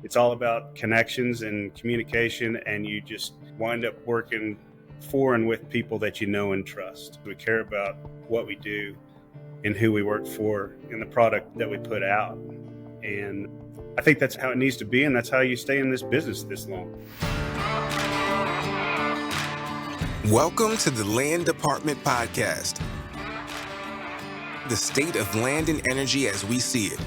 it's all about connections and communication, and you just wind up working for and with people that you know and trust. We care about what we do and who we work for and the product that we put out. And I think that's how it needs to be, and that's how you stay in this business this long. Welcome to the Land Department Podcast, the state of land and energy as we see it.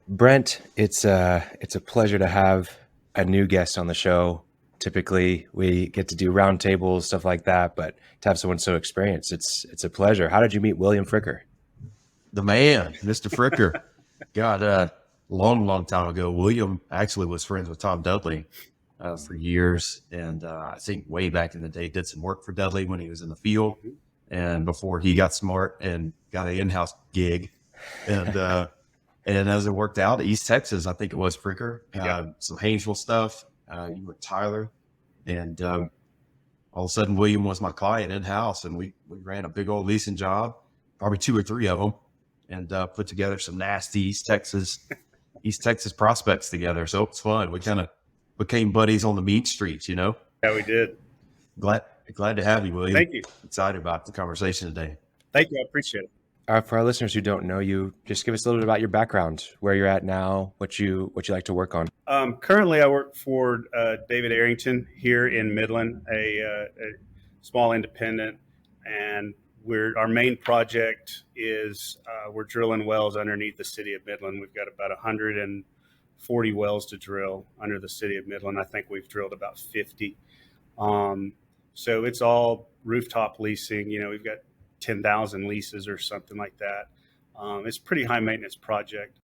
Brent, it's a pleasure to have a new guest on the show. Typically, we get to do roundtables, stuff like that, but to have someone so experienced, it's a pleasure. How did you meet William Fricker? The man, Mr. Fricker. God, long time ago, William actually was friends with Tom Dudley for years. And I think way back in the day, did some work for Dudley when he was in the field and before he got smart and got an in-house gig. And as it worked out, East Texas, I think it was Fricker, some Haynesville stuff. You were Tyler. And all of a sudden, William was my client in-house, and we ran a big old leasing job, probably 2 or 3 of them, and put together some nasty East Texas prospects together. So it was fun. We kind of became buddies on the meat streets, you know? Yeah, we did. Glad to have you, William. Thank you. Excited about the conversation today. Thank you. I appreciate it. For our listeners who don't know you, just give us a little bit about your background, where you're at now, what you like to work on. Currently, I work for David Arrington here in Midland, a small independent, and our main project is we're drilling wells underneath the city of Midland. We've got about 140 wells to drill under the city of Midland. I think we've drilled about 50. So it's all rooftop leasing. You know, we've got 10,000 leases or something like that. It's a pretty high maintenance project.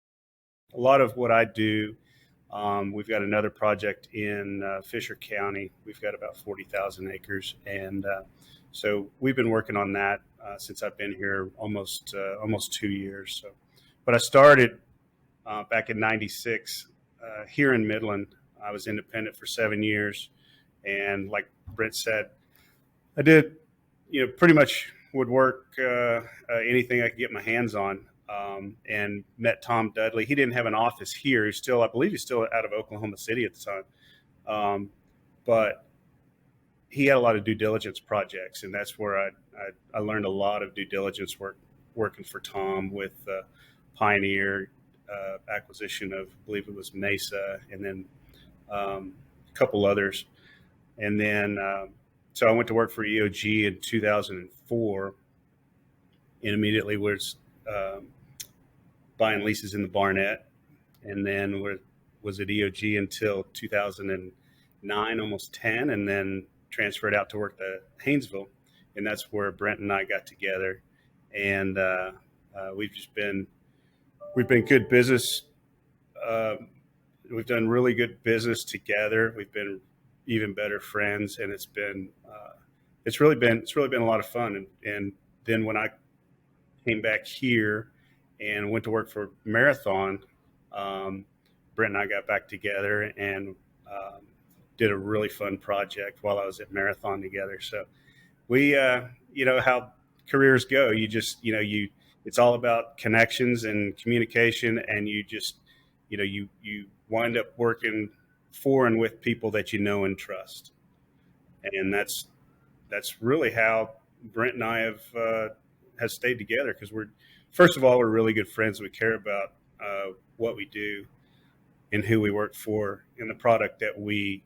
A lot of what I do, we've got another project in Fisher County. We've got about 40,000 acres. And so we've been working on that since I've been here almost 2 years. But I started back in 96 here in Midland. I was independent for 7 years. And like Brent said, I did, pretty much would work anything I could get my hands on, and met Tom Dudley. He didn't have an office here. I believe he's still out of Oklahoma City at the time. But he had a lot of due diligence projects, and that's where I learned a lot of due diligence work working for Tom with Pioneer acquisition of, I believe it was Mesa, and then a couple others. And then so I went to work for EOG in 2004 and immediately was buying leases in the Barnett, and then was at EOG until 2009, almost 10, and then transferred out to work at Haynesville. And that's where Brent and I got together. And we've been good business. We've done really good business together. We've been even better friends, and it's really been a lot of fun. And then when I came back here and went to work for Marathon, Brent and I got back together and did a really fun project while I was at Marathon together. So we, how careers go, it's all about connections and communication, and you just, you wind up working for and with people that you know and trust. And that's really how Brent and I have stayed together, because first of all, we're really good friends. We care about what we do and who we work for and the product that we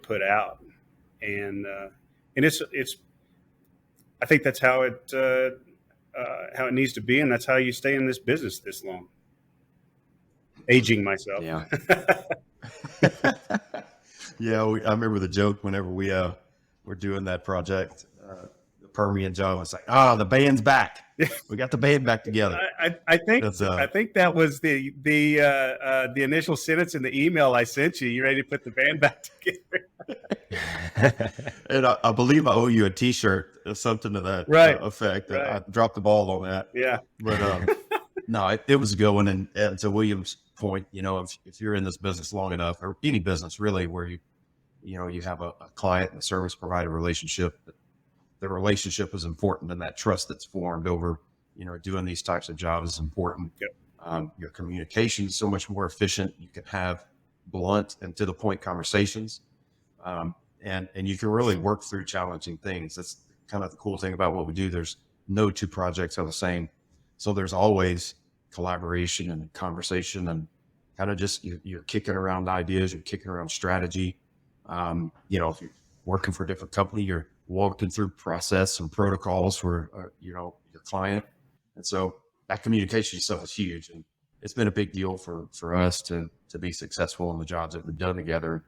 put out. And it's I think that's how it needs to be, and that's how you stay in this business this long. Aging myself. Yeah. Yeah, I remember the joke whenever we were doing that project. The Permian Joe was like, the band's back. We got the band back together. I think that was the initial sentence in the email I sent you. You ready to put the band back together? And I believe I owe you a T-shirt or something to that effect. Right. I dropped the ball on that. Yeah. But no, it was a good one. And to William's point, if you're in this business long enough, or any business really, where you have a client and a service provider relationship, the relationship is important, and that trust that's formed over, doing these types of jobs is important. Yep. Your communication is so much more efficient. You can have blunt and to the point conversations. And you can really work through challenging things. That's kind of the cool thing about what we do. There's no two projects are the same. So there's always collaboration and conversation and kind of just you're kicking around ideas, you're kicking around strategy. If you're working for a different company, you're walking through process and protocols for, your client. And so that communication stuff is huge. And it's been a big deal for us to be successful in the jobs that we've done together.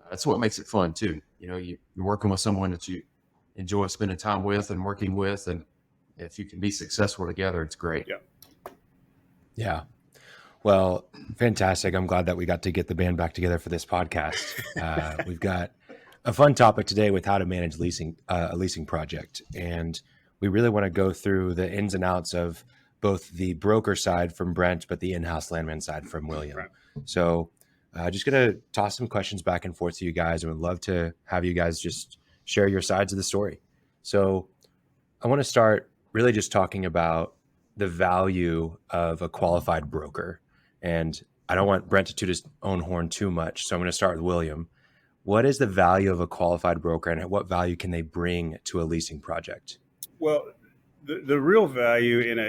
That's what makes it fun too. You're working with someone that you enjoy spending time with and working with. And if you can be successful together, it's great. Yeah. Yeah. Well, fantastic. I'm glad that we got to get the band back together for this podcast. We've got a fun topic today with how to manage a leasing project. And we really want to go through the ins and outs of both the broker side from Brent, but the in-house Landman side from William. Right. So just going to toss some questions back and forth to you guys, and would love to have you guys just share your sides of the story. So I want to start really just talking about the value of a qualified broker. And I don't want Brent to toot his own horn too much. So I'm going to start with William. What is the value of a qualified broker, and what value can they bring to a leasing project? Well, the real value in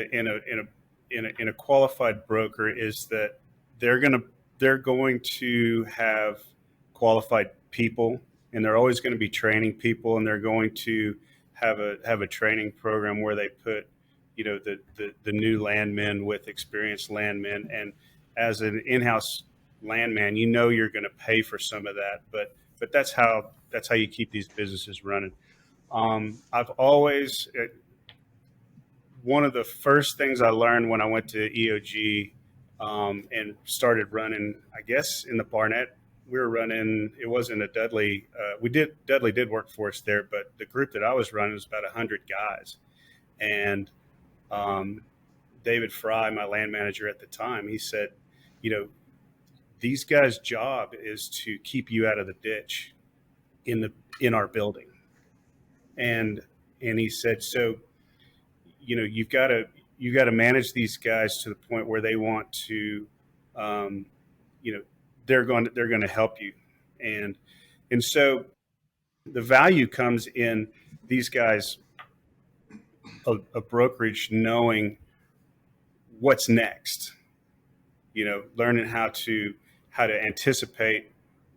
a qualified broker is that they're going to have qualified people, and they're always going to be training people, and they're going to have a training program where they put the new landmen with experienced landmen. And as an in-house landman, you're going to pay for some of that, but that's how you keep these businesses running. I've always one of the first things I learned when I went to EOG and started running, I guess in the Barnett, we were running, it wasn't a Dudley, Dudley did work for us there, but the group that I was running was about 100 guys. And David Fry, my land manager at the time, he said, these guys' job is to keep you out of the ditch in our building. And he said, so, you've got to manage these guys to the point where they want to, they're going to help you. And so the value comes in these guys, a brokerage, knowing what's next, learning how to anticipate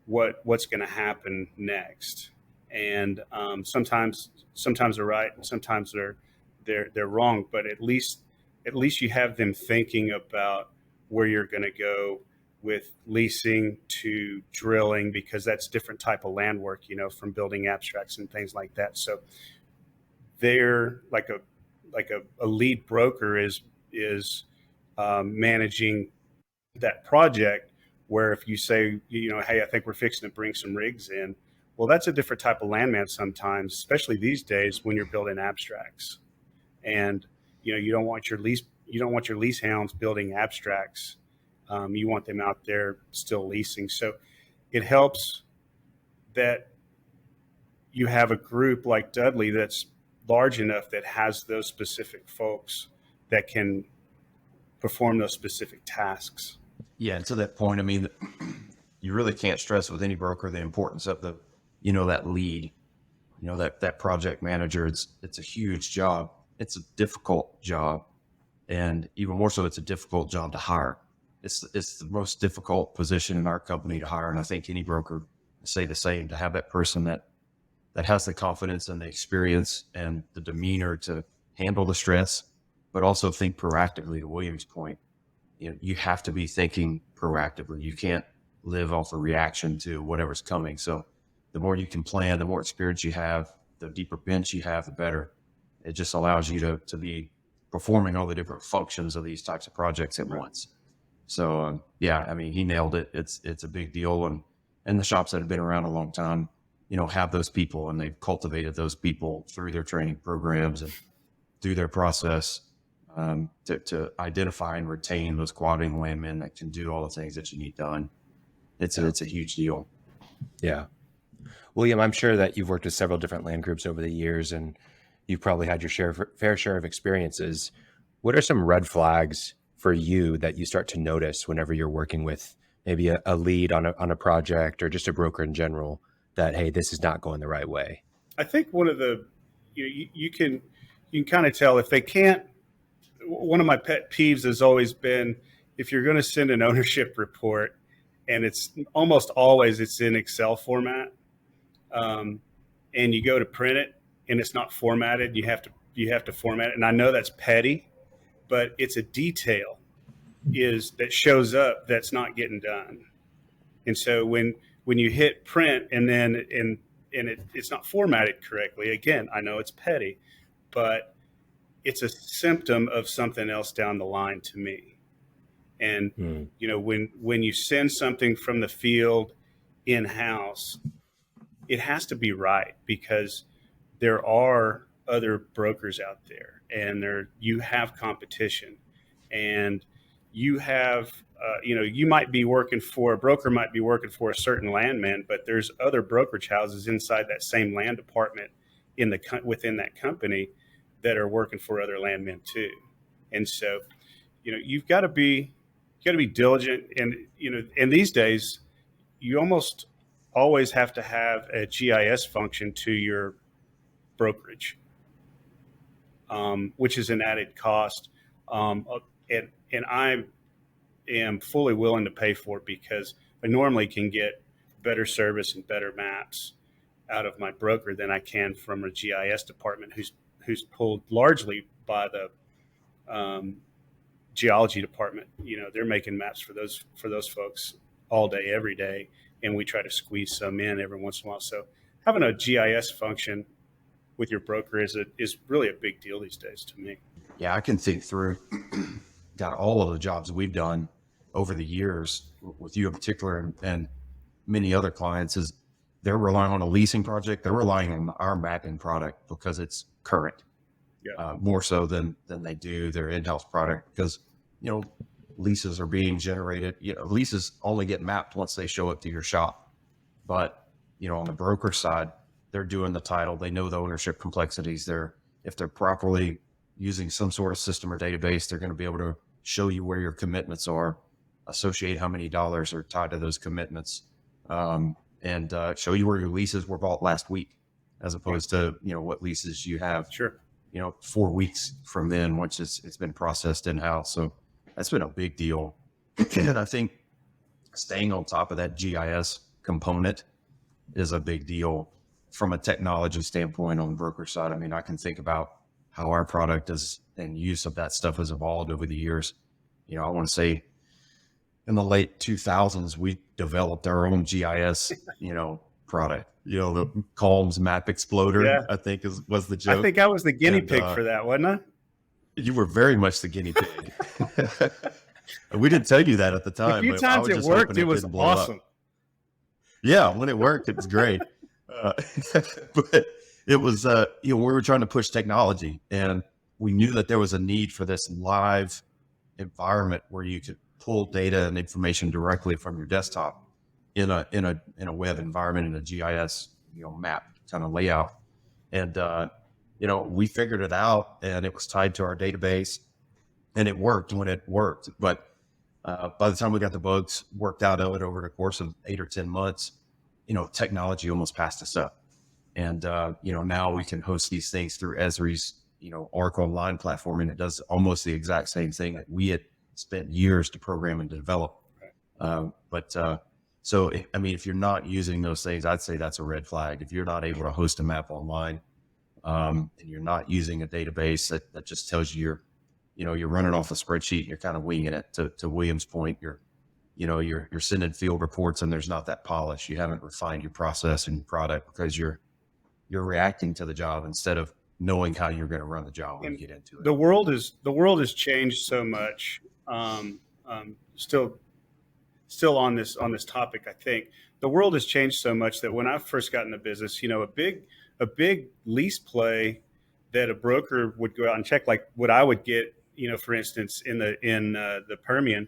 what's going to happen next. And sometimes they're right, and sometimes they're wrong, but at least you have them thinking about where you're going to go with leasing to drilling, because that's different type of land work, from building abstracts and things like that. So they're like a lead broker is managing that project, where if you say, hey, I think we're fixing to bring some rigs in, well, that's a different type of landman sometimes, especially these days when you're building abstracts. And you don't want your lease hounds building abstracts. You want them out there still leasing. So it helps that you have a group like Dudley that's large enough that has those specific folks that can perform those specific tasks. Yeah, and to that point, I mean, you really can't stress with any broker the importance of that lead, that project manager. It's a huge job. It's a difficult job, and even more so, it's a difficult job to hire. It's the most difficult position in our company to hire, and I think any broker would say the same. To have that person that has the confidence and the experience and the demeanor to handle the stress, but also think proactively. To William's point, you have to be thinking proactively. You can't live off a reaction to whatever's coming. So the more you can plan, the more experience you have, the deeper bench you have, the better. It just allows you to be performing all the different functions of these types of projects at once. So he nailed it. It's a big deal. And the shops that have been around a long time, have those people, and they've cultivated those people through their training programs and through their process to identify and retain those quality landmen that can do all the things that you need done. It's a huge deal. Yeah. William, I'm sure that you've worked with several different land groups over the years, and you've probably had your fair share of experiences. What are some red flags for you that you start to notice whenever you're working with maybe a lead on a project or just a broker in general that, hey, this is not going the right way? I think one of the, you can kind of tell if they can't. One of my pet peeves has always been if you're going to send an ownership report, and it's almost always it's in Excel format, and you go to print it and it's not formatted. You have to format it, and I know that's petty, but it's a detail that shows up that's not getting done. And so when you hit print and then it's not formatted correctly, again, I know it's petty, but it's a symptom of something else down the line to me. And when you send something from the field in house, it has to be right, because there are other brokers out there, and you have competition, and you have you might be working for a broker, might be working for a certain landman, but there's other brokerage houses inside that same land department within that company that are working for other landmen too. And so you've got to be diligent, and these days you almost always have to have a GIS function to your brokerage, which is an added cost, and I am fully willing to pay for it, because I normally can get better service and better maps out of my broker than I can from a GIS department who's pulled largely by the geology department. They're making maps for those folks all day, every day, and we try to squeeze some in every once in a while. So having a GIS function with your broker is really a big deal these days to me. Yeah, I can think through got all of the jobs we've done over the years with you in particular, and many other clients, is they're relying on a leasing project. They're relying on our mapping product because it's current, more so than they do their in-house product, because leases are being generated. Leases only get mapped once they show up to your shop, but on the broker side, they're doing the title. They know the ownership complexities. If they're properly using some sort of system or database, they're going to be able to show you where your commitments are, associate how many dollars are tied to those commitments, and show you where your leases were bought last week, as opposed to what leases you have 4 weeks from then, once it's been processed in-house. So that's been a big deal. And I think staying on top of that GIS component is a big deal from a technology standpoint on the broker side. I mean, I can think about how our product is and use of that stuff has evolved over the years. I want to say in the late 2000s, we developed our own GIS, product. The Calms Map Exploder, I think was the joke. I think I was the guinea pig for that, wasn't I? You were very much the guinea pig. We didn't tell you that at the time. A few times it worked. It was awesome. Yeah, when it worked, it was great. But it was, we were trying to push technology, and we knew that there was a need for this live environment where you could pull data and information directly from your desktop in a web environment, in a GIS, map kind of layout. And, we figured it out, and it was tied to our database, and it worked when it worked. But by the time we got the bugs worked out of it over the course of 8 or 10 months, technology almost passed us up. And, now we can host these things through Esri's, Oracle Online platform, and it does almost the exact same thing that we had spent years to program and develop. So, if you're not using those things, I'd say that's a red flag. If you're not able to host a map online, and you're not using a database that just tells you you're running off a spreadsheet and you're kind of winging it, to William's point, you're sending field reports and there's not that polish. You haven't refined your process and your product because you're reacting to the job instead of knowing how you're going to run the job when you get into it. The world has changed so much. Still on this topic, I think the world has changed so much that when I first got in the business, a big lease play that a broker would go out and check, like what I would get, for instance, in the Permian,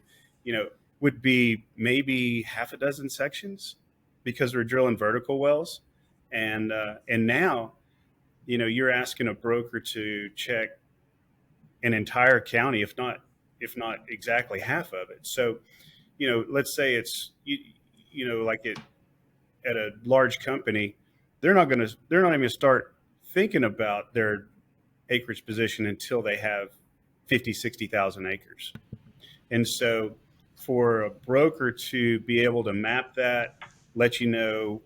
would be maybe half a dozen sections, because we're drilling vertical wells, and now, you're asking a broker to check an entire county, if not exactly half of it. So, let's say it's like at a large company, they're not even going to start thinking about their acreage position until they have 50, 60,000 acres. And so for a broker to be able to map that, let you know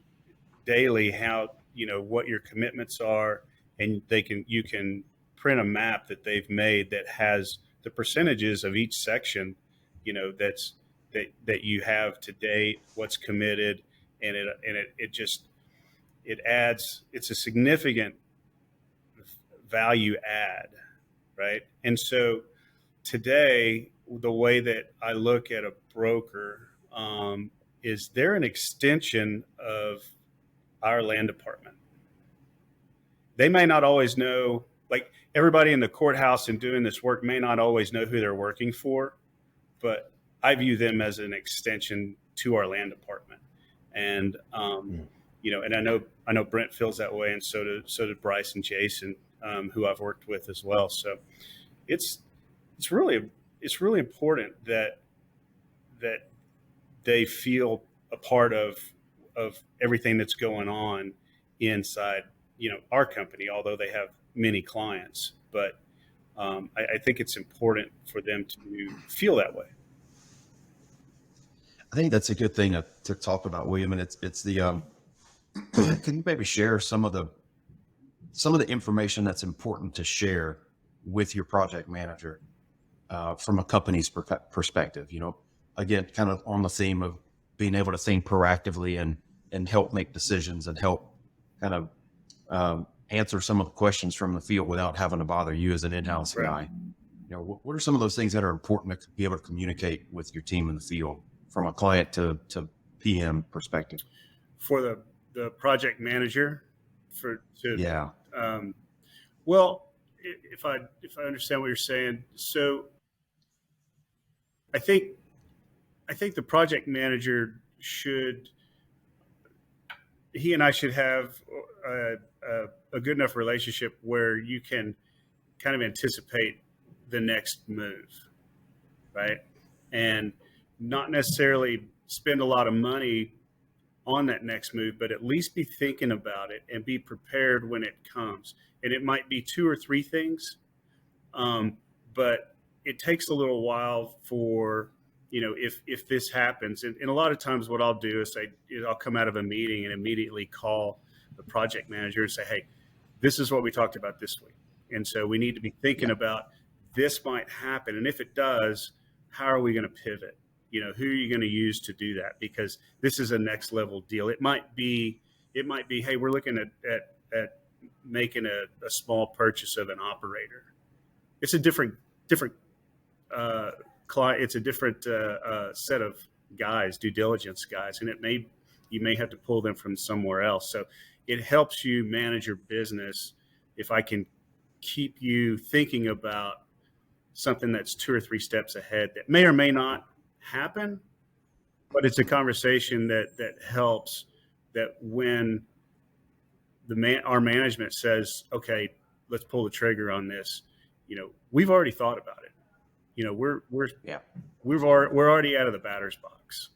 daily how, what your commitments are, and you can print a map that they've made that has the percentages of each section, that you have to date, what's committed, and it adds, it's a significant value add, right? And so today, the way that I look at a broker is they're an extension of our land department. They may not always know, like everybody in the courthouse and doing this work may not always know who they're working for, but I view them as an extension to our land department. And and I know Brent feels that way, and so did Bryce and Jason, who I've worked with as well. So it's really important that they feel a part of everything that's going on inside our company, although they have many clients. But I think it's important for them to feel that way. I think that's a good thing to talk about, William, and it's the can you maybe share some of the information that's important to share with your project manager from a company's perspective? Again, kind of on the theme of being able to think proactively and help make decisions and help kind of answer some of the questions from the field without having to bother you as an in-house guy. What are some of those things that are important to be able to communicate with your team in the field from a client to PM perspective? For the project manager, well, if I understand what you're saying, so I think the project manager he and I should have a good enough relationship where you can kind of anticipate the next move, right? And not necessarily spend a lot of money on that next move, but at least be thinking about it and be prepared when it comes. And it might be 2 or 3 things, but it takes a little while for, if this happens. And a lot of times what I'll do is I'll come out of a meeting and immediately call the project manager and say, hey, this is what we talked about this week. And so we need to be thinking about this might happen. And if it does, how are we going to pivot? Who are you going to use to do that? Because this is a next level deal. It might be, hey, we're looking at making a small purchase of an operator. It's a different client. It's a different set of guys, due diligence guys, and you may have to pull them from somewhere else. So it helps you manage your business if I can keep you thinking about something that's 2 or 3 steps ahead that may or may not happen, but it's a conversation that helps, that when our management says, okay, let's pull the trigger on this, we've already thought about it. We're already out of the batter's box.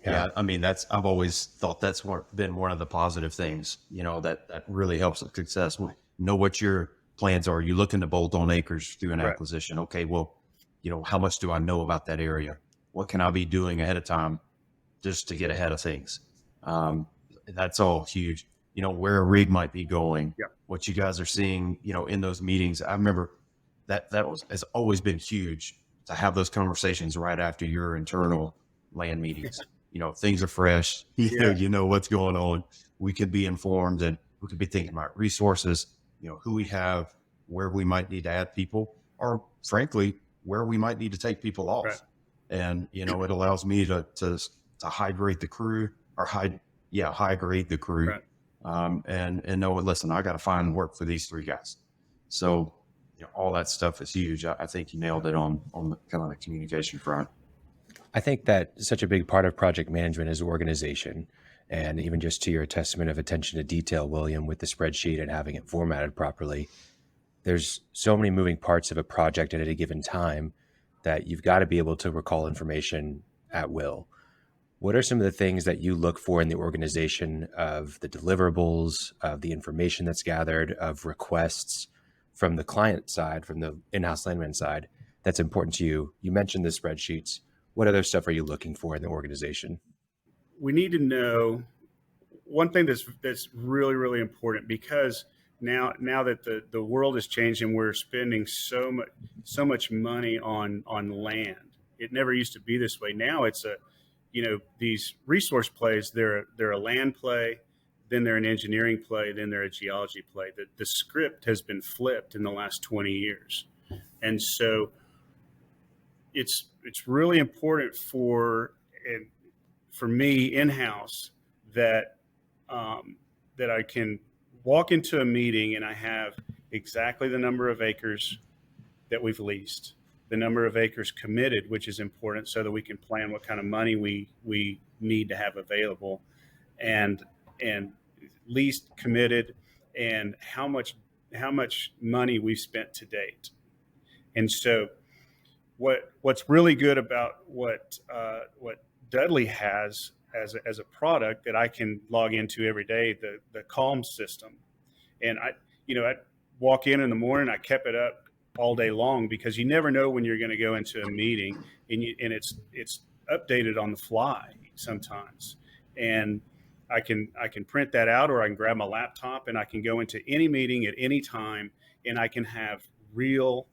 Yeah. I mean, I've always thought that's been one of the positive things, that really helps with success. Know what your plans are. You looking to bolt on acres through an acquisition. Okay, well, how much do I know about that area? What can I be doing ahead of time just to get ahead of things? That's all huge. Where a rig might be going, what you guys are seeing, in those meetings. I remember has always been huge to have those conversations right after your internal land meetings. Things are fresh, you know what's going on. We could be informed, and we could be thinking about resources, who we have, where we might need to add people, or frankly, where we might need to take people off. Right. And, it allows me to high grade the crew, or high grade the crew. Right. And know, listen, I got to find work for these 3 guys. So, all that stuff is huge. I think you nailed it on the kind of the communication front. I think that such a big part of project management is organization. And even just to your testament of attention to detail, William, with the spreadsheet and having it formatted properly, there's so many moving parts of a project at any given time that you've got to be able to recall information at will. What are some of the things that you look for in the organization of the deliverables, of the information that's gathered, of requests from the client side, from the in-house Landman side, that's important to you? You mentioned the spreadsheets. What other stuff are you looking for in the organization? We need to know one thing that's really, really important, because now that the world has changed and we're spending so much money on land. It never used to be this way. Now it's these resource plays, they're a land play, then they're an engineering play, then they're a geology play. The script has been flipped in the last 20 years. And so it's really important for me in-house that I can walk into a meeting and I have exactly the number of acres that we've leased, the number of acres committed, which is important so that we can plan what kind of money we need to have available, and leased, committed, and how much money we've spent to date. And so what's really good about what Dudley has as a product that I can log into every day, the Calm system. And I walk in the morning, I kept it up all day long, because you never know when you're going to go into a meeting, and it's updated on the fly sometimes. And I can print that out, or I can grab my laptop and I can go into any meeting at any time, and I can have real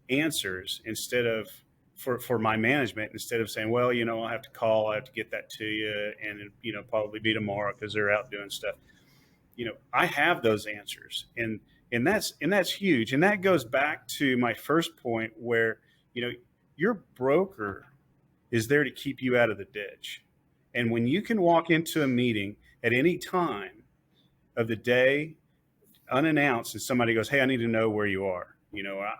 answers instead of for my management, instead of saying, well, I'll have to call, I have to get that to you, and it'll probably be tomorrow because they're out doing stuff. I have those answers, and that's huge. And that goes back to my first point, where your broker is there to keep you out of the ditch. And when you can walk into a meeting at any time of the day unannounced, and somebody goes, hey, I need to know where you are.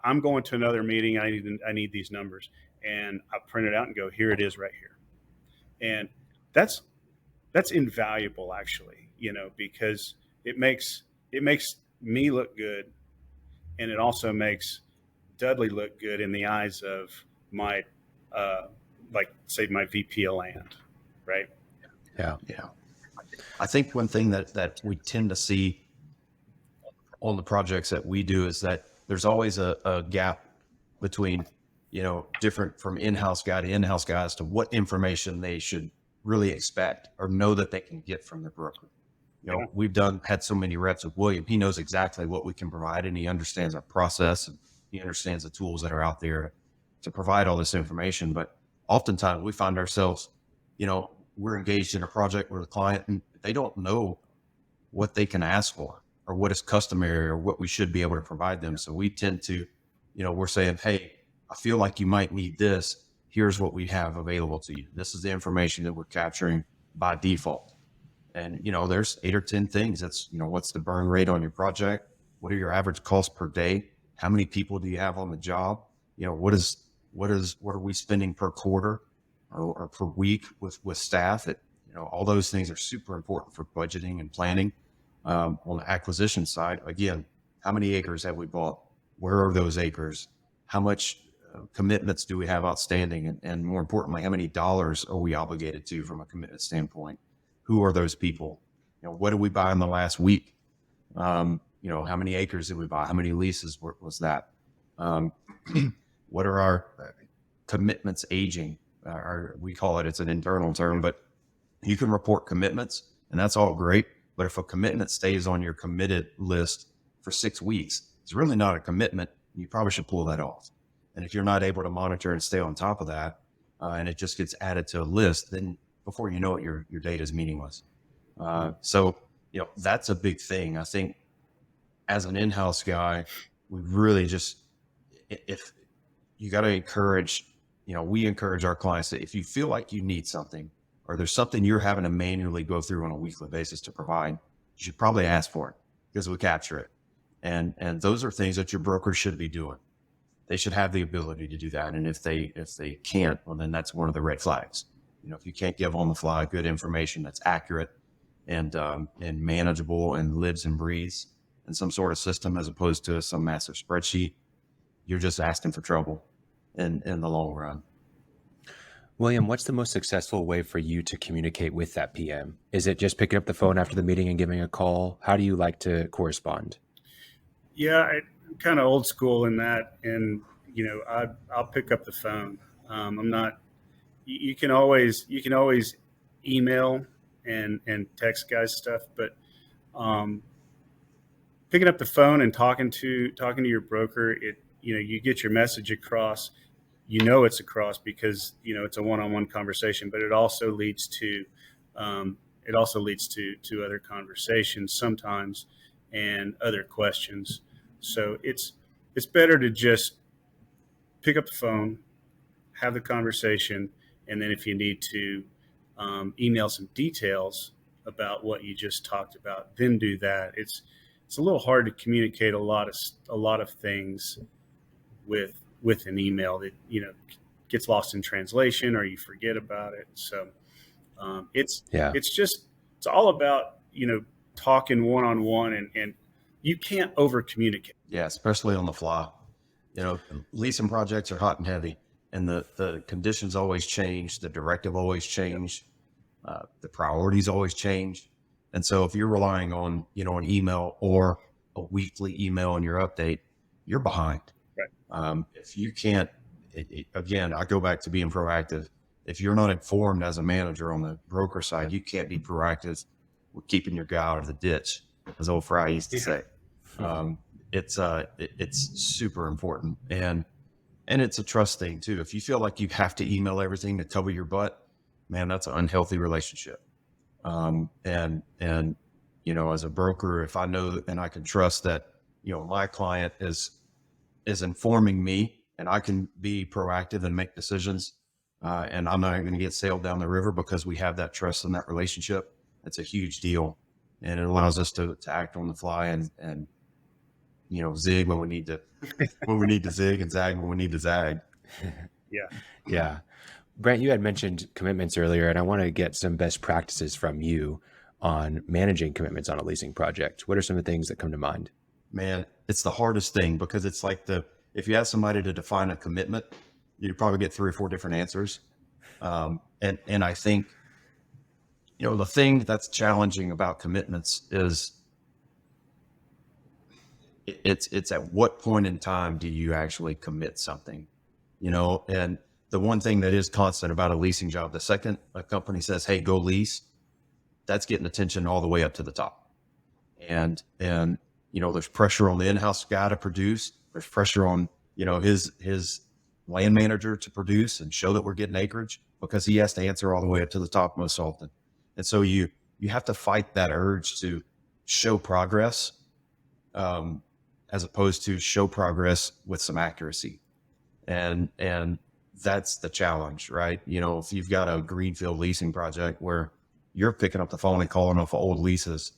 I'm going to another meeting. I need these numbers, and I print it out and go, here it is right here. And that's invaluable, actually, because it makes me look good, and it also makes Dudley look good in the eyes of my my VP of land, right? Yeah. I think one thing that we tend to see on the projects that we do is that there's always a gap between, different from in-house guy to in-house guys to what information they should really expect or know that they can get from the broker. We've had so many reps with William. He knows exactly what we can provide, and he understands our process, and he understands the tools that are out there to provide all this information. But oftentimes we find ourselves, we're engaged in a project with a client and they don't know what they can ask for or what is customary or what we should be able to provide them. So we tend to, we're saying, hey, I feel like you might need this. Here's what we have available to you. This is the information that we're capturing by default. And, there's 8 or 10 things. That's, what's the burn rate on your project? What are your average costs per day? How many people do you have on the job? What are we spending per quarter or per week with staff? All those things are super important for budgeting and planning. On the acquisition side, again, how many acres have we bought? Where are those acres? How much commitments do we have outstanding? And more importantly, how many dollars are we obligated to from a commitment standpoint? Who are those people? What did we buy in the last week? How many acres did we buy? How many leases was that? What are our commitments aging? We call it's an internal term, but you can report commitments, and that's all great. But if a commitment stays on your committed list for 6 weeks, it's really not a commitment. You probably should pull that off. And if you're not able to monitor and stay on top of that, and it just gets added to a list, then before you know it, your data is meaningless. So that's a big thing. I think as an in-house guy, we really if you got to encourage, we encourage our clients that if you feel like you need something, or there's something you're having to manually go through on a weekly basis to provide, you should probably ask for it, because we capture it. And those are things that your broker should be doing. They should have the ability to do that. And if they can't, well, then that's one of the red flags. If you can't give on the fly good information that's accurate and manageable and lives and breathes in some sort of system as opposed to some massive spreadsheet, you're just asking for trouble in the long run. William, what's the most successful way for you to communicate with that PM? Is it just picking up the phone after the meeting and giving a call? How do you like to correspond? Yeah, I'm kind of old school in that, and I'll pick up the phone. I'm not. You can always email and text guys stuff, but picking up the phone and talking to your broker, you get your message across. It's across because it's a one-on-one conversation, but it also leads to other conversations sometimes and other questions. So it's better to just pick up the phone, have the conversation, and then if you need to email some details about what you just talked about, then do that. It's a little hard to communicate a lot of things with an email that gets lost in translation or you forget about it. So it's all about talking one-on-one, and you can't over communicate. Yeah, especially on the fly. Leasing projects are hot and heavy, and the conditions always change, the directive always change, the priorities always change. And so if you're relying on an email or a weekly email in your update, you're behind. Right. If you can't, again, I go back to being proactive. If you're not informed as a manager on the broker side, you can't be proactive with keeping your guy out of the ditch, as old Fry used to say. It's super important, and it's a trust thing too. If you feel like you have to email everything to cover your butt, man, that's an unhealthy relationship. And as a broker, if I know and I can trust that my client is informing me, and I can be proactive and make decisions, and I'm not going to get sailed down the river because we have that trust in that relationship. It's a huge deal, and it allows us to act on the fly and zig when we need to zig, and zag when we need to zag. Yeah. Brent, you had mentioned commitments earlier, and I want to get some best practices from you on managing commitments on a leasing project. What are some of the things that come to mind? Man, it's the hardest thing because it's like if you ask somebody to define a commitment, you probably get 3 or 4 different answers. And I think, the thing that's challenging about commitments is it's at what point in time do you actually commit something, and the one thing that is constant about a leasing job, the second a company says, hey, go lease, that's getting attention all the way up to the top. And there's pressure on the in-house guy to produce. There's pressure on, his land manager to produce and show that we're getting acreage, because he has to answer all the way up to the top most often. And so you have to fight that urge to show progress, as opposed to show progress with some accuracy. And that's the challenge, right? If you've got a greenfield leasing project where you're picking up the phone and calling off old leases,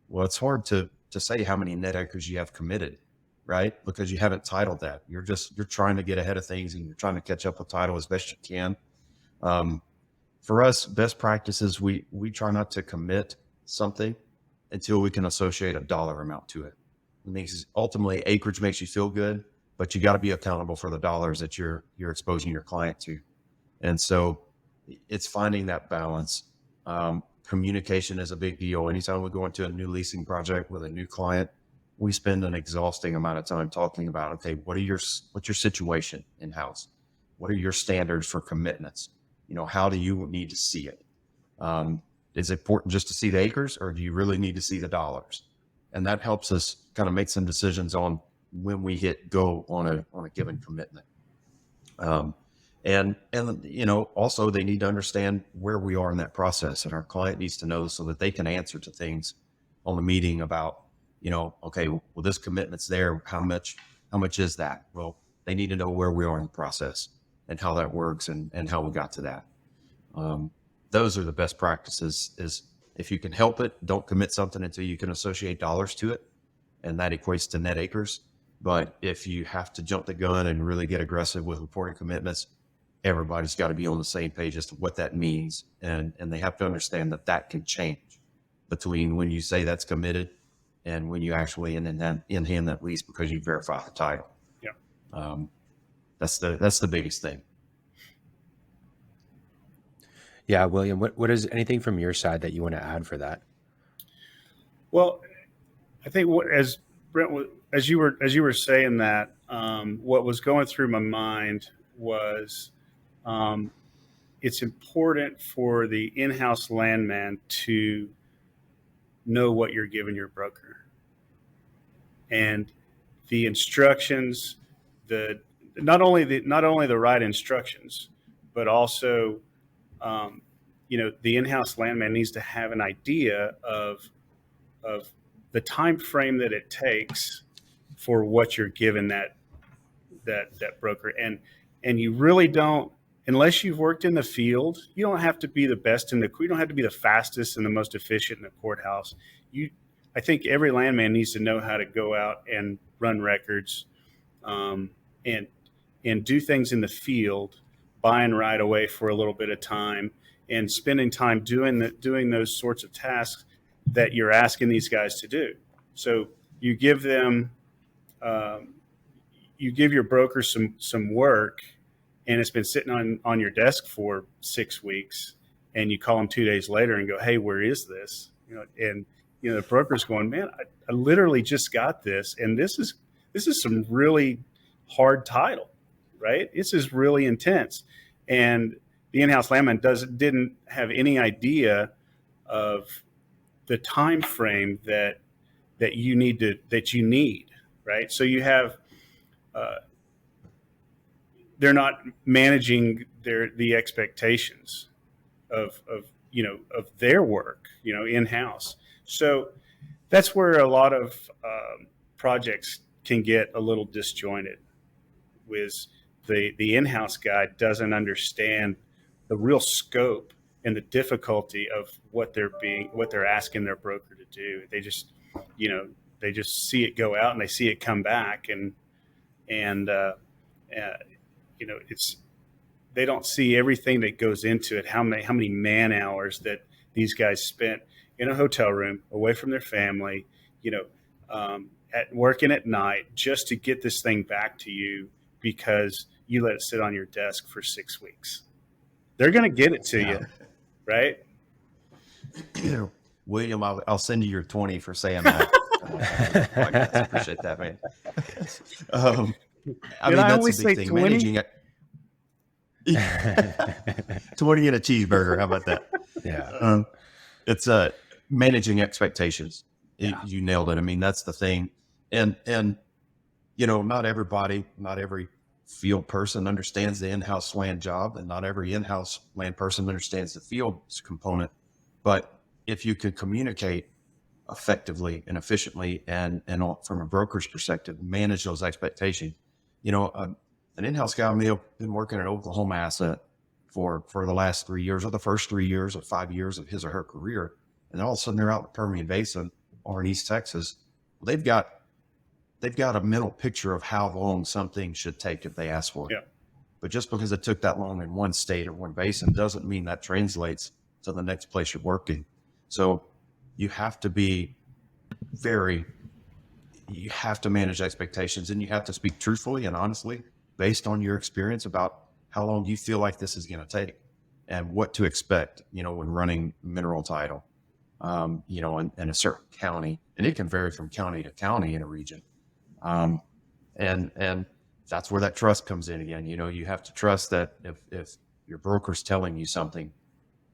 well, it's hard to say how many net acres you have committed, right? Because you haven't titled that. You're trying to get ahead of things, and you're trying to catch up with title as best you can. For us, best practices, we try not to commit something until we can associate a dollar amount to it. It means ultimately acreage makes you feel good, but you got to be accountable for the dollars that you're exposing your client to. And so it's finding that balance. Communication is a big deal. Anytime we go into a new leasing project with a new client, we spend an exhausting amount of time talking about, okay, what's your situation in-house? What are your standards for commitments? How do you need to see it? Is it important just to see the acres, or do you really need to see the dollars? And that helps us kind of make some decisions on when we hit go on a given commitment. And also they need to understand where we are in that process, and our client needs to know so that they can answer to things on the meeting about, okay, well, this commitment's there. How much is that? Well, they need to know where we are in the process and how that works and how we got to that. Those are the best practices. Is if you can help it, don't commit something until you can associate dollars to it. And that equates to net acres. But if you have to jump the gun and really get aggressive with reporting commitments, everybody's got to be on the same page as to what that means. And they have to understand that can change between when you say that's committed and when you actually in hand that lease because you verify the title. Yeah. That's the biggest thing. Yeah, William, what is anything from your side that you want to add for that? Well, I think as Brent, as you were saying that, what was going through my mind was, it's important for the in-house landman to know what you're giving your broker, and the instructions, the not only the right instructions, but also, the in-house landman needs to have an idea of the time frame that it takes for what you're given that broker. And you really don't, unless you've worked in the field, you don't have to be the best you don't have to be the fastest and the most efficient in the courthouse. I think every landman needs to know how to go out and run records, and do things in the field, buying right away for a little bit of time, and spending time doing those sorts of tasks that you're asking these guys to do. So you give them, you give your broker some work, and it's been sitting on your desk for 6 weeks, and you call them 2 days later and go, "Hey, where is this?" And the broker's going, "Man, I literally just got this, and this is some really hard title, right? This is really intense." And the in-house landman didn't have any idea of the time frame that you need, right? So you have, they're not managing the expectations of their work, in-house. So that's where a lot of projects can get a little disjointed, with the in-house guy doesn't understand the real scope and the difficulty of what they're asking their broker to do. They just see it go out and they see it come back, and they don't see everything that goes into it. How many man hours that these guys spent in a hotel room away from their family, at working at night just to get this thing back to you because you let it sit on your desk for 6 weeks. They're going to get it to you, right? William, I'll send you your 20 for saying that. I appreciate that, man. I only say 20? Managing it. 20 and a cheeseburger. How about that? Yeah. It's managing expectations. You nailed it. I mean, that's the thing. And not every field person understands the in-house land job, and not every in-house land person understands the field's component. But if you could communicate effectively and efficiently, and from a broker's perspective, manage those expectations. An in-house guy may have been working at Oklahoma asset for the last 3 years, or the first 3 years or 5 years of his or her career, and all of a sudden they're out in the Permian Basin or in East Texas. They've got a mental picture of how long something should take if they ask for it. Yeah. But just because it took that long in one state or one basin doesn't mean that translates to the next place you're working. So you have to manage expectations, and you have to speak truthfully and honestly based on your experience about how long you feel like this is going to take and what to expect, when running mineral title, in a certain county. And it can vary from county to county in a region. And that's where that trust comes in again. You have to trust that if your broker's telling you something,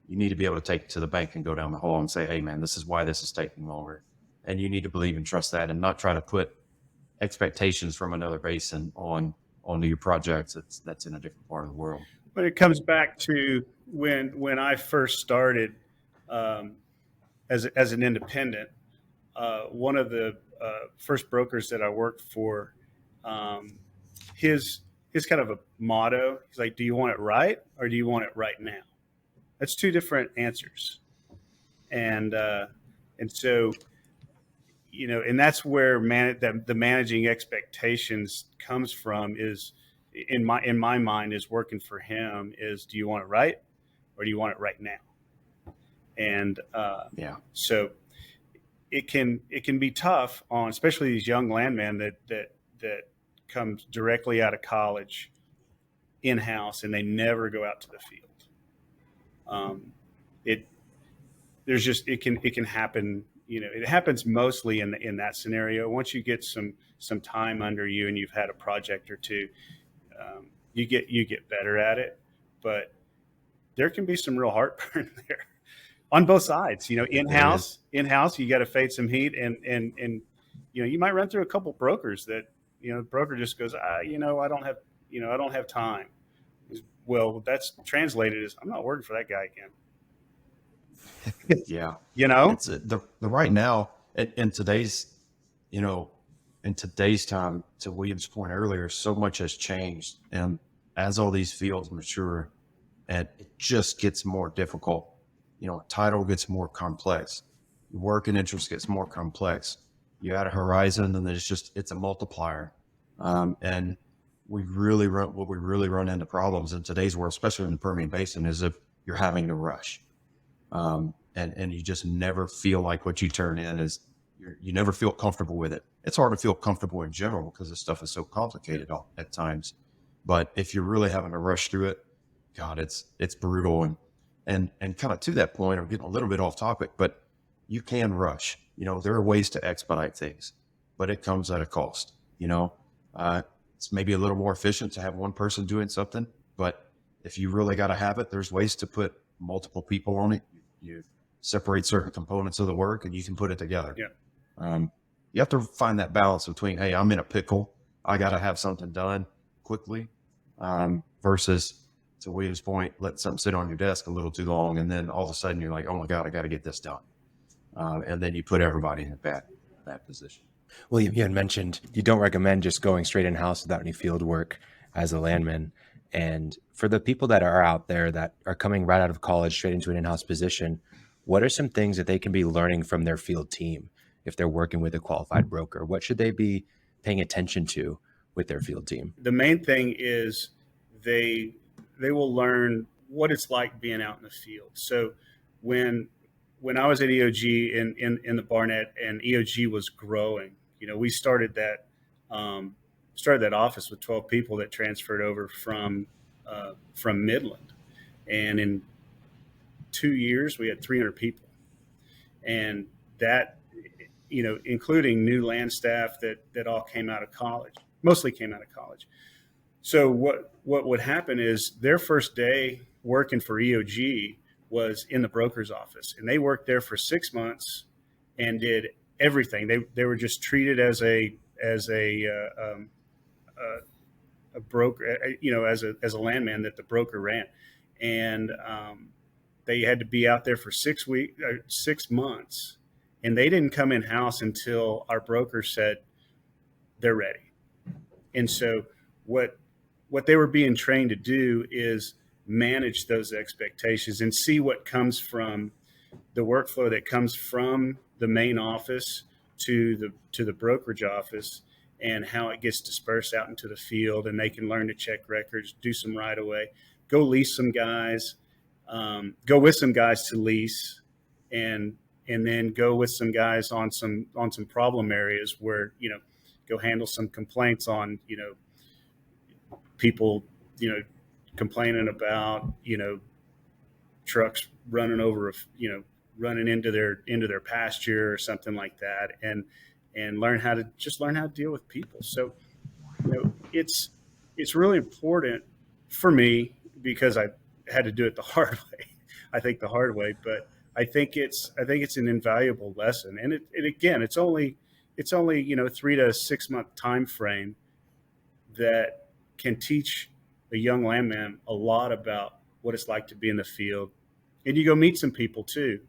you need to be able to take it to the bank and go down the hall and say, "Hey man, this is why this is taking longer." And you need to believe and trust that, and not try to put expectations from another basin onto your projects that's in a different part of the world. But it comes back to when I first started, as an independent, one of the first brokers that I worked for, his kind of a motto, he's like, "Do you want it right, or do you want it right now?" That's two different answers. And so, and that's where the managing expectations comes from, is in my mind, is working for him is, do you want it right, or do you want it right now? And so it can be tough on especially these young landmen that come directly out of college in house and they never go out to the field. It there's just it can happen. It happens mostly in that scenario. Once you get some time under you and you've had a project or two, you get better at it. But there can be some real heartburn there on both sides. In house, you got to fade some heat, and you might run through a couple brokers that the broker just goes, I don't have time. Well, that's translated as I'm not working for that guy again. Yeah. It's the right now in today's, in today's time, to William's point earlier, so much has changed. And as all these fields mature, and it just gets more difficult, title gets more complex, work and interest gets more complex. You add a horizon and it's a multiplier. And we really run into problems in today's world, especially in the Permian Basin, is if you're having to rush. And you just never feel like what you turn in is, you never feel comfortable with it. It's hard to feel comfortable in general because this stuff is so complicated at times. But if you're really having to rush through it, God, it's brutal. And kind of to that point, I'm getting a little bit off topic, but you can rush. There are ways to expedite things, but it comes at a cost. It's maybe a little more efficient to have one person doing something, but if you really got to have it, there's ways to put multiple people on it. You separate certain components of the work and you can put it together. Yeah. You have to find that balance between, hey, I'm in a pickle, I got to have something done quickly, versus, to William's point, let something sit on your desk a little too long, and then all of a sudden you're like, oh my God, I got to get this done. And then you put everybody in a bad position. William, you had mentioned you don't recommend just going straight in-house without any field work as a landman. And for the people that are out there that are coming right out of college straight into an in-house position, what are some things that they can be learning from their field team if they're working with a qualified broker? What should they be paying attention to with their field team? The main thing is they will learn what it's like being out in the field. So when I was at EOG in the Barnett and EOG was growing, we started that office with 12 people that transferred over from Midland, and in 2 years we had 300 people, and that including new land staff that all came out of college, mostly came out of college. So what would happen is their first day working for EOG was in the broker's office, and they worked there for 6 months and did everything. They were just treated as a broker, as a landman that the broker ran, and they had to be out there for 6 months, and they didn't come in house until our broker said they're ready. And so what they were being trained to do is manage those expectations and see what comes from the workflow that comes from the main office to the brokerage office, and how it gets dispersed out into the field, and they can learn to check records, do some right away, go lease some guys, go with some guys to lease, and then go with some guys on some problem areas where, go handle some complaints on, people, complaining about, trucks running over, running into their pasture or something like that, and learn how to deal with people. So, it's really important for me because I had to do it the hard way. I think the hard way, but I think it's an invaluable lesson. And it's only 3 to 6 month time frame that can teach a young landman a lot about what it's like to be in the field. And you go meet some people too.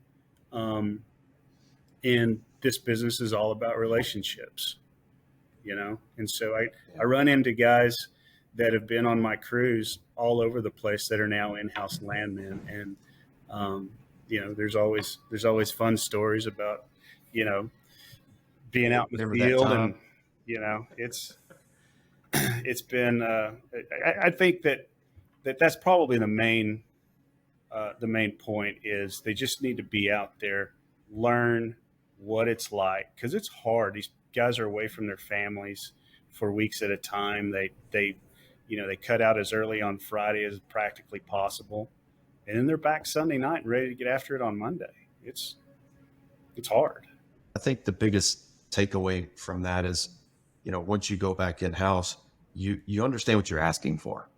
And this business is all about relationships, And so I run into guys that have been on my crews all over the place that are now in-house landmen. And, there's always fun stories about, being out in the field, and, it's been, I think that's probably the main point is they just need to be out there, learn what it's like, because it's hard. These guys are away from their families for weeks at a time. They cut out as early on Friday as practically possible, and then they're back Sunday night and ready to get after it on Monday. It's hard. I think the biggest takeaway from that is, once you go back in house, you understand what you're asking for,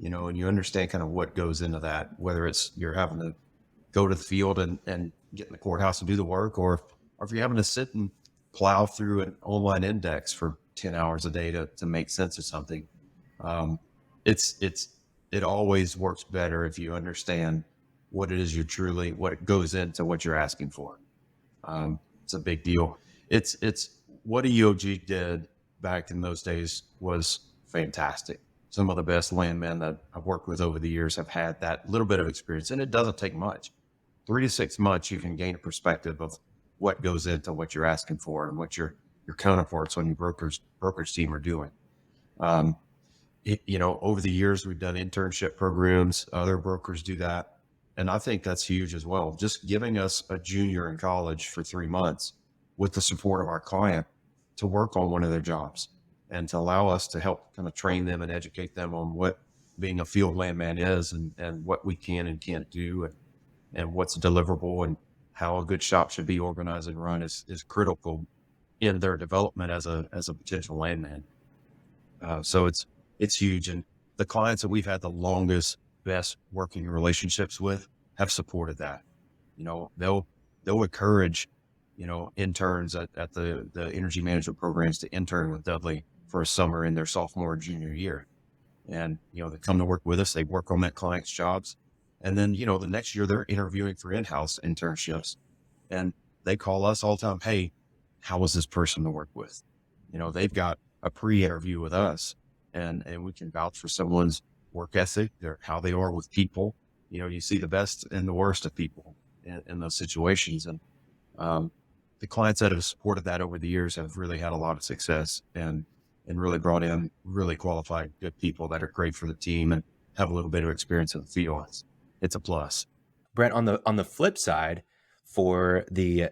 and you understand kind of what goes into that, whether it's you're having to go to the field and get in the courthouse and do the work, or if you're having to sit and plow through an online index for 10 hours a day to make sense of something. It always works better if you understand what it is what goes into what you're asking for. It's a big deal. It's what EOG did back in those days was fantastic. Some of the best landmen that I've worked with over the years have had that little bit of experience, and it doesn't take much. 3 to 6 months, you can gain a perspective of what goes into what you're asking for and what your counterparts on your brokerage team are doing. Over the years, we've done internship programs. Other brokers do that. And I think that's huge as well. Just giving us a junior in college for 3 months with the support of our client to work on one of their jobs and to allow us to help kind of train them and educate them on what being a field landman is and what we can and can't do and what's deliverable and how a good shop should be organized and run is critical in their development as a potential landman. So it's huge. And the clients that we've had the longest, best working relationships with have supported that. They'll encourage, interns at the energy management programs to intern with Dudley for a summer in their sophomore and junior year. And, they come to work with us, they work on that client's jobs. And then, the next year they're interviewing for in-house internships and they call us all the time. Hey, how was this person to work with? They've got a pre-interview with us and we can vouch for someone's work ethic, how they are with people. You see the best and the worst of people in those situations. And the clients that have supported that over the years have really had a lot of success and really brought in really qualified, good people that are great for the team and have a little bit of experience in the field. It's a plus. Brent, on the flip side, for the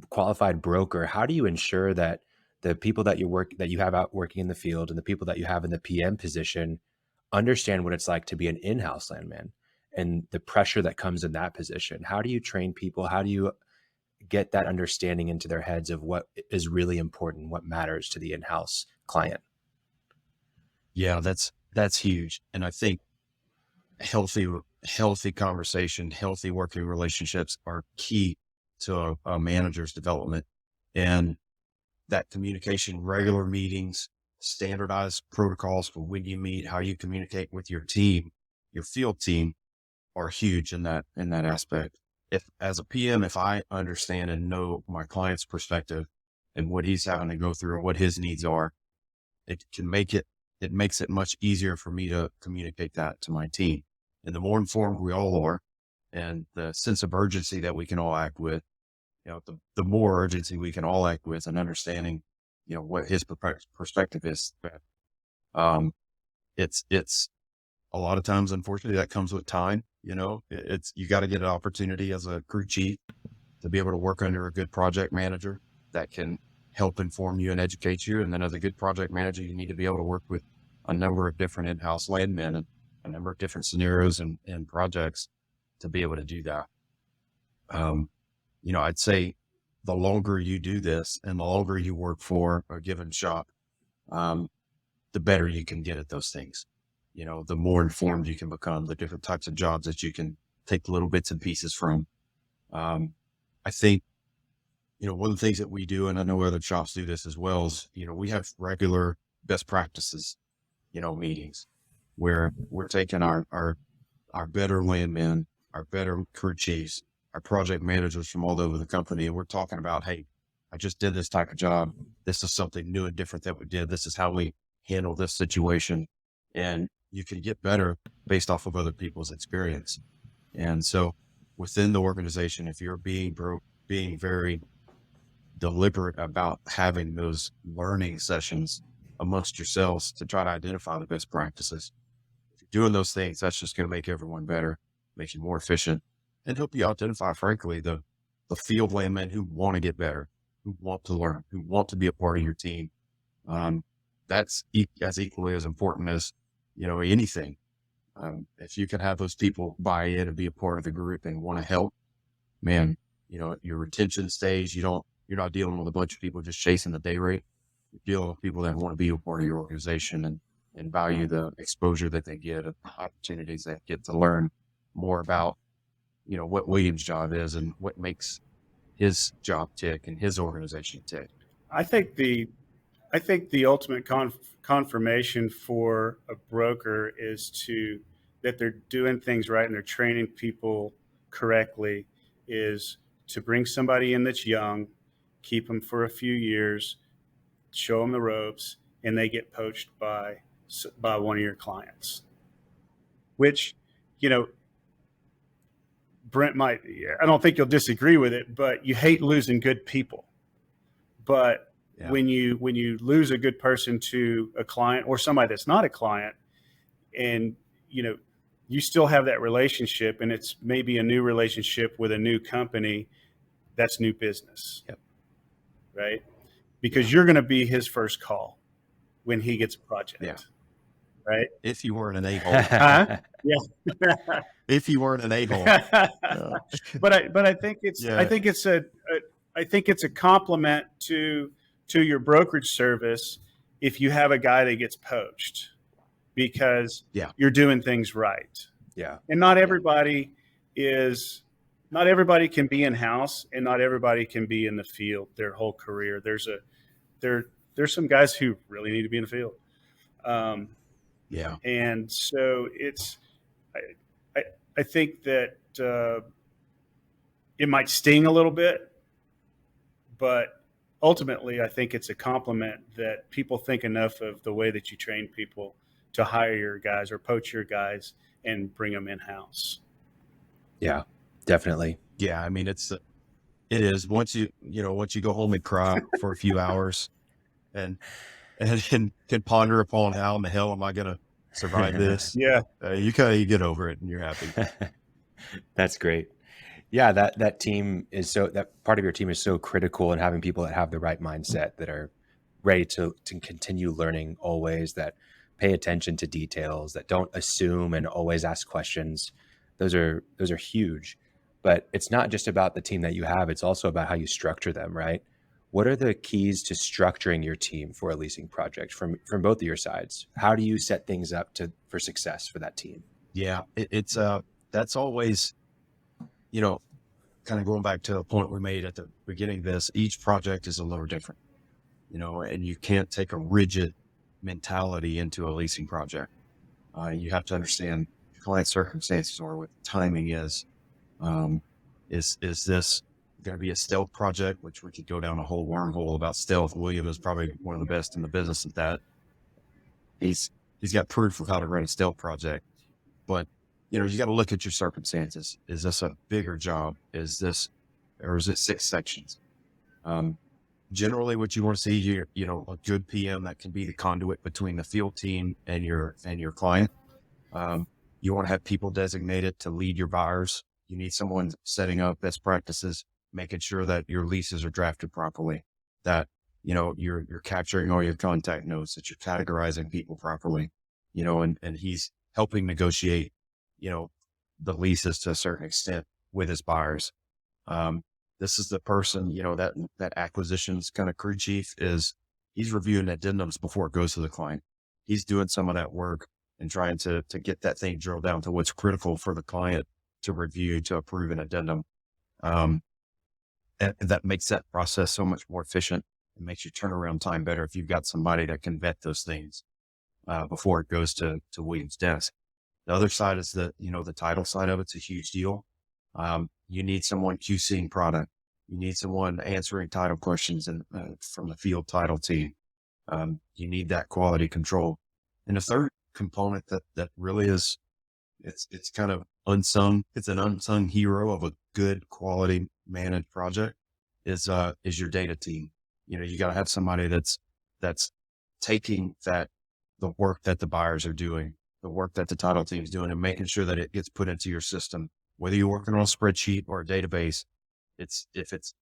qualified broker, how do you ensure that the people that you have out working in the field and the people that you have in the PM position understand what it's like to be an in-house landman and the pressure that comes in that position? How do you train people? How do you get that understanding into their heads of what is really important, what matters to the in-house client? Yeah, that's huge. And I think healthy conversation, healthy working relationships are key to a manager's development. And that communication, regular meetings, standardized protocols for when you meet, how you communicate with your team, your field team, are huge in that aspect. If as a PM, if I understand and know my client's perspective and what he's having to go through and what his needs are, it makes it much easier for me to communicate that to my team. And the more informed we all are and the sense of urgency that we can all act with, the more urgency we can all act with and understanding, what his perspective is. It's a lot of times, unfortunately, that comes with time. You got to get an opportunity as a crew chief to be able to work under a good project manager that can help inform you and educate you. And then as a good project manager, you need to be able to work with a number of different in-house landmen and a number of different scenarios and projects to be able to do that. I'd say the longer you do this and the longer you work for a given shop, the better you can get at those things. The more informed you can become, the different types of jobs that you can take little bits and pieces from. I think, one of the things that we do, and I know other shops do this as well, is, we have regular best practices, meetings where we're taking our better landmen, our better crew chiefs, our project managers from all over the company. And we're talking about, hey, I just did this type of job. This is something new and different that we did. This is how we handle this situation. And you can get better based off of other people's experience. And so within the organization, if you're being very deliberate about having those learning sessions amongst yourselves to try to identify the best practices, if you're doing those things, that's just going to make everyone better, make you more efficient, and help you identify, frankly, the the field landmen who want to get better, who want to learn, who want to be a part of your team. That's as equally as important as, anything. If you can have those people buy in and be a part of the group and want to help, man, your retention stays. You're not dealing with a bunch of people just chasing the day rate. You're dealing with people that want to be a part of your organization and value the exposure that they get, and opportunities they get to learn more about, what William's job is and what makes his job tick and his organization tick. I think the ultimate confirmation for a broker is that they're doing things right and they're training people correctly, is to bring somebody in that's young, keep them for a few years, show them the ropes, and they get poached by one of your clients. Which, Brent I don't think you'll disagree with it, but you hate losing good people. But yeah, when you lose a good person to a client or somebody that's not a client, and you still have that relationship, and it's maybe a new relationship with a new company, that's new business. Yep. Right? Because you're going to be his first call when he gets a project. Yeah. Right? If you weren't an a-hole. Huh? Yeah. If you weren't an a-hole. But I think it's a compliment to your brokerage service if you have a guy that gets poached, because you're doing things right. Yeah. And not everybody can be in-house, and not everybody can be in the field their whole career. There's some guys who really need to be in the field. And so I think that it might sting a little bit, but ultimately I think it's a compliment that people think enough of the way that you train people to hire your guys or poach your guys and bring them in-house. Yeah, definitely. Yeah. I mean, it is once you go home and cry for a few hours and can ponder upon how in the hell am I going to survive this? Yeah. You kind of get over it and you're happy. That's great. Yeah. That part of your team is so critical in having people that have the right mindset, that are ready to continue learning always, that pay attention to details, that don't assume and always ask questions. Those are huge. But it's not just about the team that you have, it's also about how you structure them, right? What are the keys to structuring your team for a leasing project from both of your sides? How do you set things up for success for that team? Yeah, it's that's always, kind of going back to the point we made at the beginning of this, each project is a little different, and you can't take a rigid mentality into a leasing project. You have to understand client circumstances or what timing is. Is this going to be a stealth project, which we could go down a whole wormhole about stealth. William is probably one of the best in the business at that. He's got proof of how to run a stealth project, but you got to look at your circumstances. Is this a bigger job? Is it 6 sections? Generally what you want to see here, a good PM that can be the conduit between the field team and your client. You want to have people designated to lead your buyers. You need someone setting up best practices, making sure that your leases are drafted properly, that, you're capturing all your contact notes, that you're categorizing people properly, and he's helping negotiate, the leases to a certain extent with his buyers. This is the person, that acquisitions kind of crew chief he's reviewing addendums before it goes to the client. He's doing some of that work and trying to get that thing drilled down to what's critical for the client to review, to approve an addendum. And that makes that process so much more efficient. It makes your turnaround time better if you've got somebody that can vet those things before it goes to William's desk. The other side is the title side of it's a huge deal. You need someone QCing product. You need someone answering title questions from the field title team. You need that quality control. And the third component that really is, it's kind of unsung. It's an unsung hero of a good quality managed project is your data team. You got to have somebody that's taking the work that the buyers are doing, the work that the title team is doing, and making sure that it gets put into your system, whether you're working on a spreadsheet or a database. if it's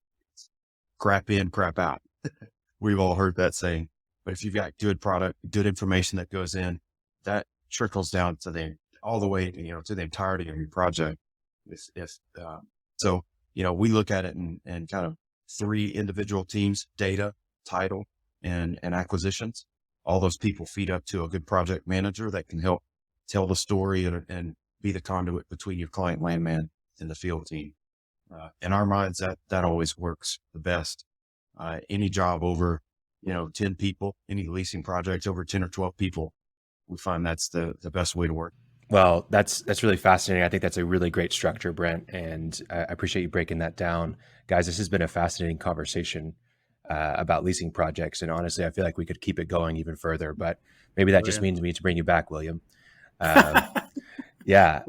crap in, crap out. We've all heard that saying. But if you've got good product, good information that goes in, that trickles down to all the way, to the entirety of your project. So, we look at it in kind of 3 individual teams: data, title, and acquisitions. All those people feed up to a good project manager that can help tell the story and be the conduit between your client, Landman, and the field team. In our minds, that always works the best. Any job over, 10 people, any leasing projects over 10 or 12 people, we find that's the best way to work. Well, that's really fascinating. I think that's a really great structure, Brent, and I appreciate you breaking that down. Guys, this has been a fascinating conversation about leasing projects, and honestly, I feel like we could keep it going even further, but maybe that just means we need to bring you back, William. Yeah.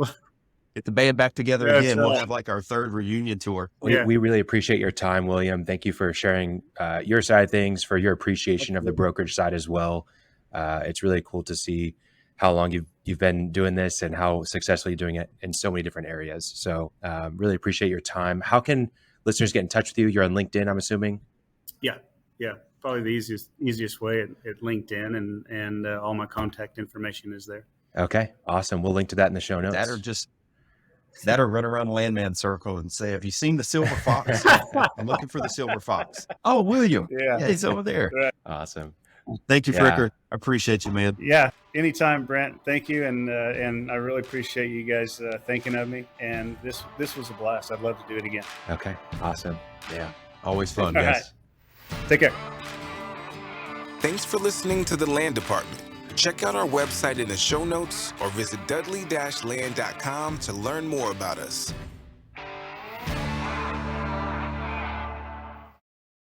Get the band back together again. We'll have like our 3rd reunion tour. We really appreciate your time, William. Thank you for sharing your side of things, for your appreciation of the brokerage side as well. It's really cool to see how long you've been doing this and how successfully you're doing it in so many different areas. So really appreciate your time. How can listeners get in touch with you? You're on LinkedIn, I'm assuming? Yeah. Probably the easiest way at LinkedIn, and all my contact information is there. Okay, awesome. We'll link to that in the show notes. That or run around Landman circle and say, "Have you seen the silver fox? I'm looking for the silver fox." Oh, William. Yeah, he's over there. Right. Awesome. Thank you, Fricker. I appreciate you, man. Yeah, anytime, Brent. Thank you, and I really appreciate you guys thinking of me. And this was a blast. I'd love to do it again. Okay, awesome. Yeah, always fun, All guys. right. Take care. Thanks for listening to The Land Department. Check out our website in the show notes or visit dudley-land.com to learn more about us.